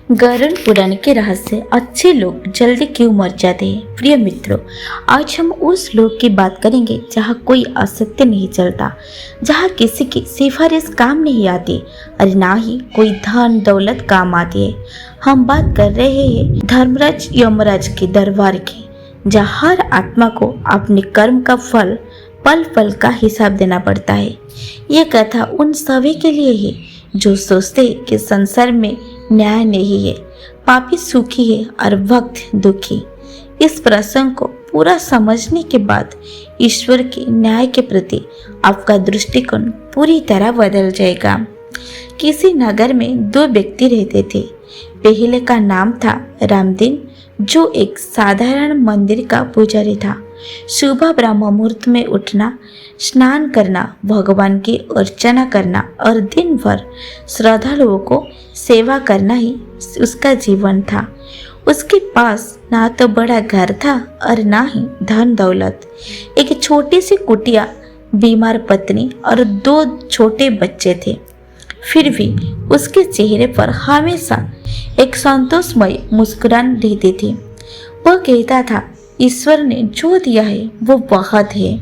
गरुड़ पुराण के रहस्य। अच्छे लोग जल्दी क्यों मर जाते हैं? प्रिय मित्रों, आज हम उस लोग की बात करेंगे जहाँ कोई असत्य नहीं चलता, जहाँ किसी की सिफारिश काम नहीं आती और ना ही कोई धन दौलत काम आती है। हम बात कर रहे हैं धर्मराज यमराज के दरबार की, जहाँ हर आत्मा को अपने कर्म का फल पल पल का हिसाब देना पड़ता है। ये कथा उन सभी के लिए है जो सोचते हैं कि संसार में न्याय नहीं है, पापी सुखी है और भक्त दुखी। इस प्रसंग को पूरा समझने के बाद ईश्वर के न्याय के प्रति आपका दृष्टिकोण पूरी तरह बदल जाएगा। किसी नगर में दो व्यक्ति रहते थे। पहले का नाम था रामदीन, जो एक साधारण मंदिर का पुजारी था। सुबह ब्रह्म मुहूर्त में उठना, स्नान करना, भगवान की अर्चना करना और दिन भर श्रद्धालुओं को सेवा करना ही उसका जीवन था। उसके पास ना तो बड़ा घर था और ना ही धन दौलत। एक छोटी सी कुटिया, बीमार पत्नी और दो छोटे बच्चे थे। फिर भी उसके चेहरे पर हमेशा एक संतोषमय मुस्कुराहट रहती थी। वह कहता था, ईश्वर ने जो दिया है वो बहुत है।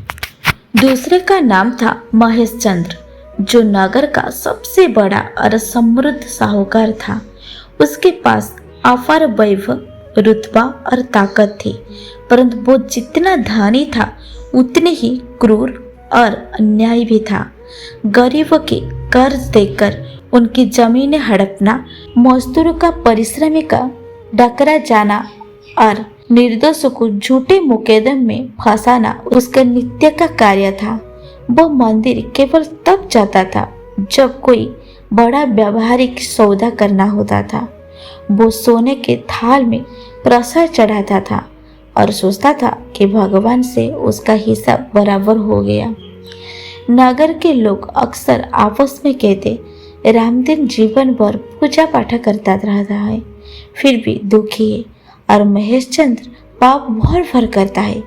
दूसरे का नाम था महेश चंद्र, जो नगर का सबसे बड़ा और समृद्ध साहूकार था। उसके पास अपार वैभव, रुतबा और ताकत थी, परंतु वो जितना धनी था उतने ही क्रूर और अन्यायी भी था। गरीबों के कर्ज देकर उनकी जमीनें हड़पना, मजदूरों का परिश्रमी का डकरा जाना और निर्दोषों को झूठे मुकदमे में फंसाना उसका नित्य का कार्य था। वो मंदिर केवल तब जाता था जब कोई बड़ा व्यावहारिक सौदा करना होता था। वो सोने के थाल में प्रसाद चढ़ाता था और सोचता था कि भगवान से उसका हिसाब बराबर हो गया। नगर के लोग अक्सर आपस में कहते, रामदीन जीवन भर पूजा पाठ करता रहता है, फिर भी दुखी है, और महेश चंद्र पाप भर भर करता है,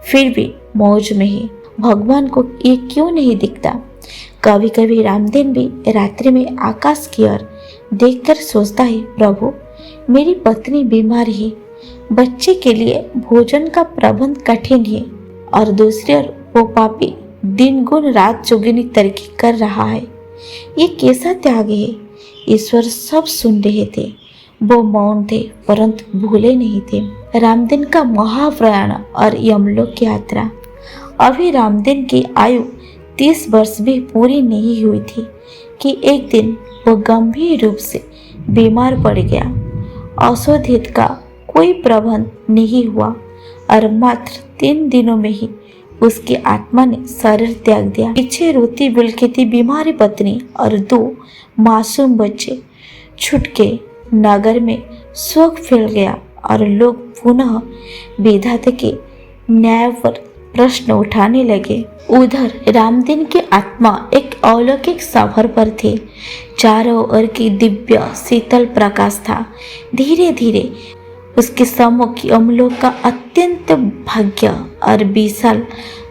फिर भी मौज में है। भगवान को ये क्यों नहीं दिखता? कभी कभी रामदीन भी रात्रि में आकाश की ओर देखकर सोचता है, प्रभु मेरी पत्नी बीमार है, बच्चे के लिए भोजन का प्रबंध कठिन है, और दूसरी ओर वो पापी दिन गुण रात चौगुनी तरक्की कर रहा है। ये कैसा त्याग है? ईश्वर सब सुन रहे थे। वो मौन थे परंतु भूले नहीं थे। रामदीन का महाप्रयाण और यमलोक की यात्रा। अभी रामदीन की आयु 30 वर्ष भी पूरी नहीं हुई थी कि एक दिन वो गंभीर रूप से बीमार पड़ गया। औषधि का कोई प्रबंध नहीं हुआ और मात्र 3 दिनों में ही उसकी आत्मा ने शरीर त्याग दिया। पीछे रोती बिलखती बीमारी पत्नी और 2 मासूम बच्चे छूट के नगर में शोक फैल गया और लोग पुनः विधाता के न्याय पर प्रश्न उठाने लगे। उधर रामदीन की आत्मा एक अलौकिक सफर पर थी। चारों ओर की दिव्य शीतल प्रकाश था। धीरे धीरे उसके सम्मुख यमलोक का अत्यंत भाग्य और विशाल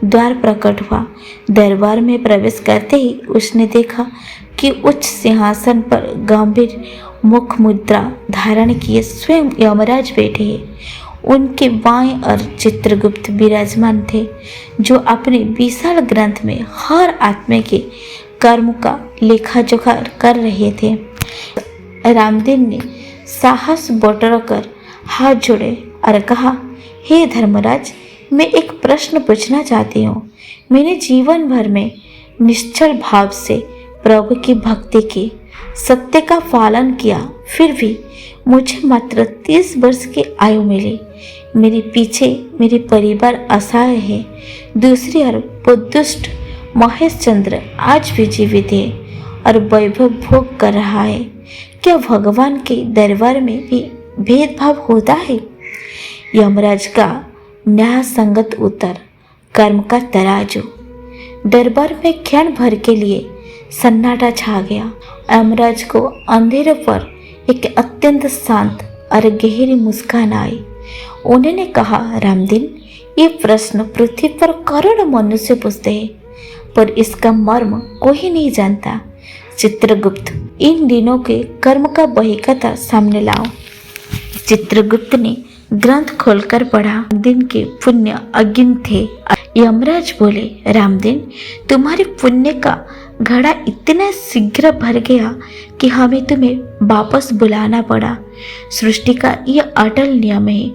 द्वार प्रकट हुआ। दरबार में प्रवेश करते ही उसने देखा कि उच्च सिंहासन पर गंभीर मुख मुद्रा धारण किए स्वयं यमराज बैठे हैं। उनके बाएं और चित्रगुप्त विराजमान थे, जो अपने विशाल ग्रंथ में हर आत्मा के कर्म का लेखा जोखा कर रहे थे। रामदीन ने साहस बटोरकर हाथ जोड़े और कहा, हे धर्मराज, मैं एक प्रश्न पूछना चाहती हूँ। मैंने जीवन भर में निश्चल भाव से प्रभु की भक्ति की, सत्य का पालन किया, फिर भी मुझे मात्र 30 वर्ष की आयु मिली। मेरे पीछे मेरे परिवार असहाय है। दूसरी ओर वो दुष्ट महेश चंद्र आज भी जीवित है और वैभव भोग कर रहा है। क्या भगवान के दरबार में भी भेदभाव होता है? यमराज का न्याय संगत उत्तर, कर्म का तराजू। दरबार में क्षण भर के लिए सन्नाटा छा गया। यमराज को अंधेरे पर एक अत्यंत शांत और गहरी मुस्कान आई। उन्होंने कहा, रामदीन, ये प्रश्न पृथ्वी पर करोड़ों मनुष्य पूछते हैं, पर इसका मर्म कोई नहीं जानता। चित्रगुप्त, इन दिनों के कर्म का बहीकथा सामने लाओ। चित्रगुप्त ने ग्रंथ खोलकर पढ़ा। दिन के पुण्य अगिन थे। यमराज बोले, रामदिन, तुम्हारे पुण्य का घड़ा इतना शीघ्र भर गया कि हमें तुम्हें वापस बुलाना पड़ा। सृष्टि का यह अटल नियम है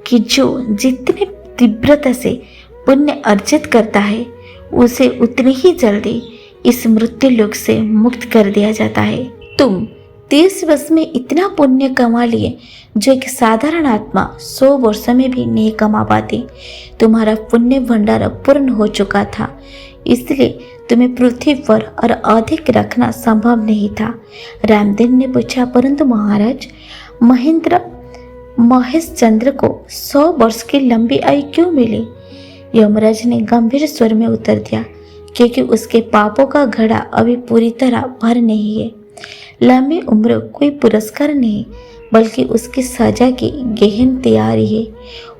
कि जो जितने तीव्रता से पुण्य अर्जित करता है उसे उतनी ही जल्दी इस मृत्यु लोक से मुक्त कर दिया जाता है। तुम 30 वर्ष में इतना पुण्य कमा लिए जो एक साधारण आत्मा 100 वर्षों में भी नहीं कमा पाती। तुम्हारा पुण्य भंडार पूर्ण हो चुका था, इसलिए तुम्हें पृथ्वी पर और अधिक रखना संभव नहीं था। रामदेव ने पूछा, परंतु महाराज, महेश चंद्र को 100 वर्ष की लंबी आयु क्यों मिली? यमराज ने गंभीर स्वर में उत्तर दिया, क्योंकि उसके पापों का घड़ा अभी पूरी तरह भर नहीं है। लंबी उम्र कोई पुरस्कार नहीं, बल्कि उसकी सजा की गहन तैयारी है।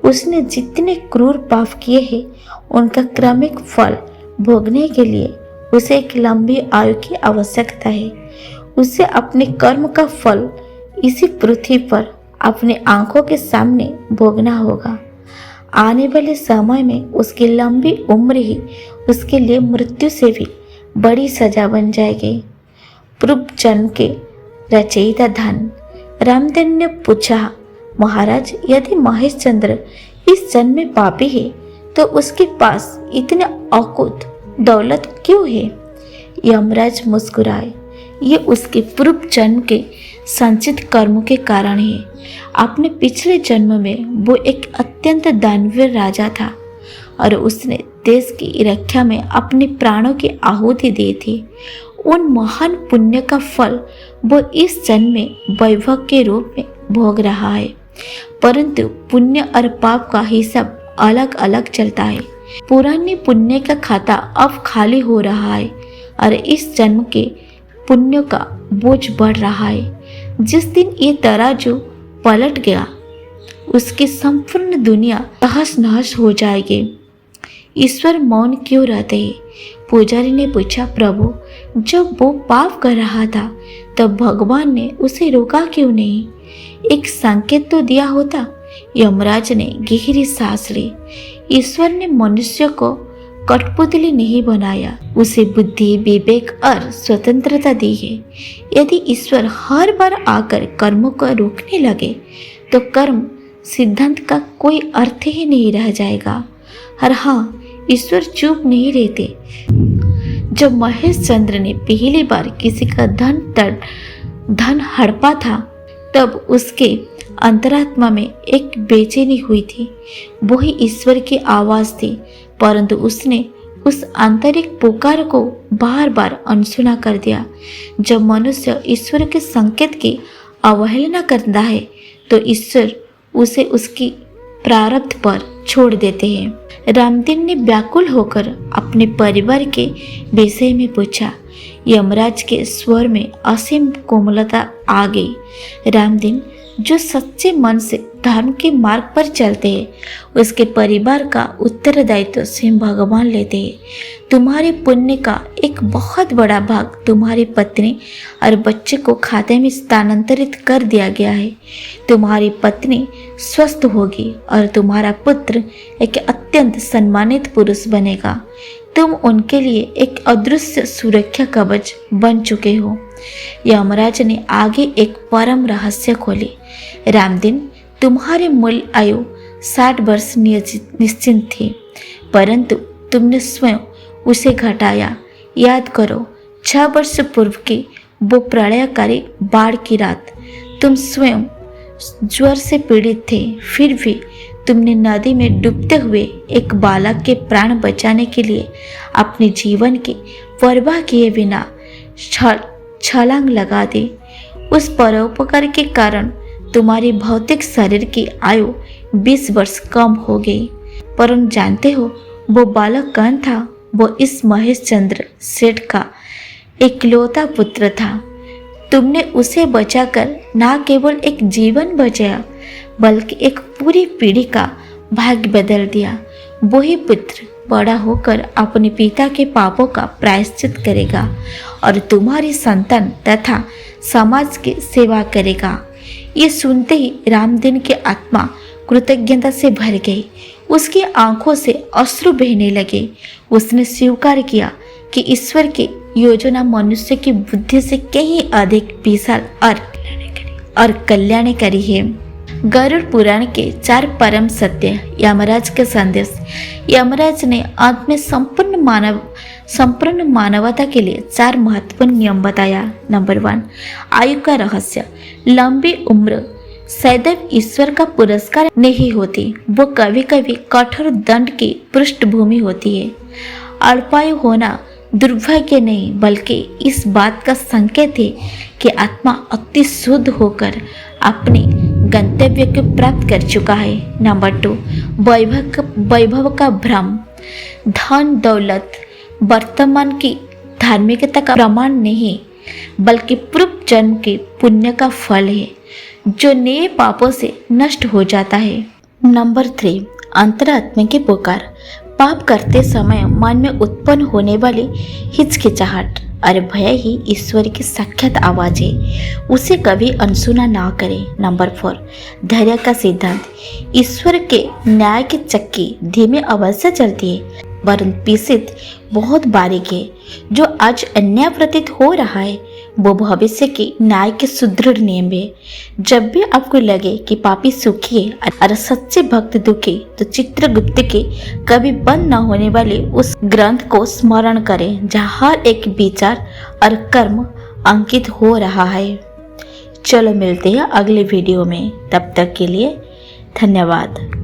उसने जितने क्रूर पाप किए हैं उनका क्रमिक फल भोगने के लिए उसे एक लंबी आयु की आवश्यकता है। उसे अपने कर्म का फल इसी पृथ्वी पर अपनी आंखों के सामने भोगना होगा। आने वाले समय में उसकी लंबी उम्र ही उसके लिए मृत्यु से भी बड़ी सजा बन जाएगी। पूर्व जन्म के रचयिता धन। रामदेव ने पूछा, महाराज, यदि महेश चंद्र इस जन्म में पापी है तो उसके पास इतने अकुत दौलत क्यों है? यमराज मुस्कुराए, ये उसके पूर्व जन्म के संचित कर्मों के कारण है। अपने पिछले जन्म में वो एक अत्यंत दानवीर राजा था और उसने देश की रक्षा में अपने प्राणों की आहुति दी थी। उन महान पुण्य का फल वो इस जन्म में वैभव के रूप में भोग रहा है, परंतु पुण्य और पाप का हिसाब अलग अलग चलता है। पुराने पुण्य का खाता अब खाली हो रहा है और इस जन्म के पुण्य का बोझ बढ़ रहा है। जिस दिन ये तराजू पलट गया, उसकी संपूर्ण दुनिया तहस नहस हो जाएगी। ईश्वर मौन क्यों रहते हैं? पुजारी ने पूछा, प्रभु, जब वो पाप कर रहा था तब भगवान ने उसे रोका क्यों नहीं? एक संकेत तो दिया होता। यमराज ने गहरी सांस ली। ईश्वर ने मनुष्य को कठपुतली नहीं बनाया, उसे बुद्धि, विवेक और स्वतंत्रता दी है। यदि ईश्वर हर बार आकर कर्मों को रोकने लगे तो कर्म सिद्धांत का कोई अर्थ ही नहीं रह जाएगा। और हाँ, ईश्वर चुप नहीं रहते। जब महेश चंद्र ने पहली बार किसी का धन हड़पा था तब उसके अंतरात्मा में एक बेचैनी हुई थी। वही ईश्वर की आवाज थी, परंतु उसने उस आंतरिक पुकार को बार बार अनसुना कर दिया। जब मनुष्य ईश्वर के संकेत की अवहेलना करता है तो ईश्वर उसे उसकी प्रारब्ध पर छोड़ देते हैं। रामदेव ने व्याकुल होकर अपने परिवार के विषय में पूछा। यमराज के स्वर में असीम कोमलता आ गई। रामदेव, जो सच्चे मन से धर्म के मार्ग पर चलते हैं, उसके परिवार का उत्तरदायित्व स्वयं भगवान लेते हैं। तुम्हारे पुण्य का एक बहुत बड़ा भाग तुम्हारी पत्नी और बच्चे को खाते में स्थानांतरित कर दिया गया है। तुम्हारी पत्नी स्वस्थ होगी और तुम्हारा पुत्र एक अत्यंत सम्मानित पुरुष बनेगा। तुम उनके लिए एक अदृश्य सुरक्षा कवच बन चुके हो। यमराज ने आगे एक परम रहस्य खोले। रामदेव, तुम्हारी मूल आयु 60 वर्ष निश्चित थी, परंतु तुमने स्वयं उसे घटाया। याद करो, 6 वर्ष पूर्व की वो प्रलयकारी बाढ़ की रात तुम स्वयं ज्वर से पीड़ित थे, फिर भी तुमने नदी में डूबते हुए एक बालक के प्राण बचाने के लिए अपने जीवन की परवाह किए बिना छलांग लगा दी। उस परोपकार के कारण तुम्हारी भौतिक शरीर की आयु 20 वर्ष कम हो गई। परंतु जानते हो वो बालक कौन था? वो इस महेश चंद्र सेठ का इकलौता पुत्र था। तुमने उसे बचाकर न केवल एक जीवन बचाया, बल्कि एक पूरी पीढ़ी का भाग्य बदल दिया। वही पुत्र बड़ा होकर अपने पिता के पापों का प्रायश्चित करेगा और तुम्हारी संतान तथा समाज की सेवा करेगा। ये सुनते ही रामदीन की आत्मा कृतज्ञता से भर गई। उसकी आंखों से अश्रु बहने लगे। उसने स्वीकार किया कि ईश्वर की योजना मनुष्य की बुद्धि से कहीं अधिक विशाल और कल्याणकारी है। गरुड़ पुराण के 4 परम सत्य। यमराज के संदेश। यमराज ने अंत में संपूर्ण मानवता के लिए 4 महत्वपूर्ण नियम बताया। नंबर 1, आयु का रहस्य। लंबी उम्र सदैव ईश्वर का पुरस्कार नहीं होती, वो कभी कभी कठोर दंड की पृष्ठभूमि होती है। अल्पायु होना दुर्भाग्य नहीं बल्कि इस बात का संकेत है कि आत्मा अति शुद्ध होकर अपने गंतव्य को प्राप्त कर चुका है। नंबर 2, वैभव का भ्रम। धन दौलत वर्तमान की धार्मिकता का प्रमाण नहीं बल्कि पूर्व जन्म के पुण्य का फल है जो नए पापों से नष्ट हो जाता है। नंबर 3, अंतरात्मा की पुकार। पाप करते समय मन में उत्पन्न होने वाली हिचकिचाहट और भय ही ईश्वर की साक्षात आवाज है, उसे कभी अनसुना ना करें। नंबर 4, धैर्य का सिद्धांत। ईश्वर के न्याय की चक्की धीमे अवश्य चलती है वरन पीछित बहुत बारीक है। जो आज अन्याय प्रतीत हो रहा है वो भविष्य के न्याय के सुदृढ़ नियम है। जब भी आपको लगे कि पापी सुखी है और सच्चे भक्त दुखी, तो चित्रगुप्त के कभी बंद न होने वाले उस ग्रंथ को स्मरण करें जहाँ हर एक विचार और कर्म अंकित हो रहा है। चलो मिलते हैं अगले वीडियो में, तब तक के लिए धन्यवाद।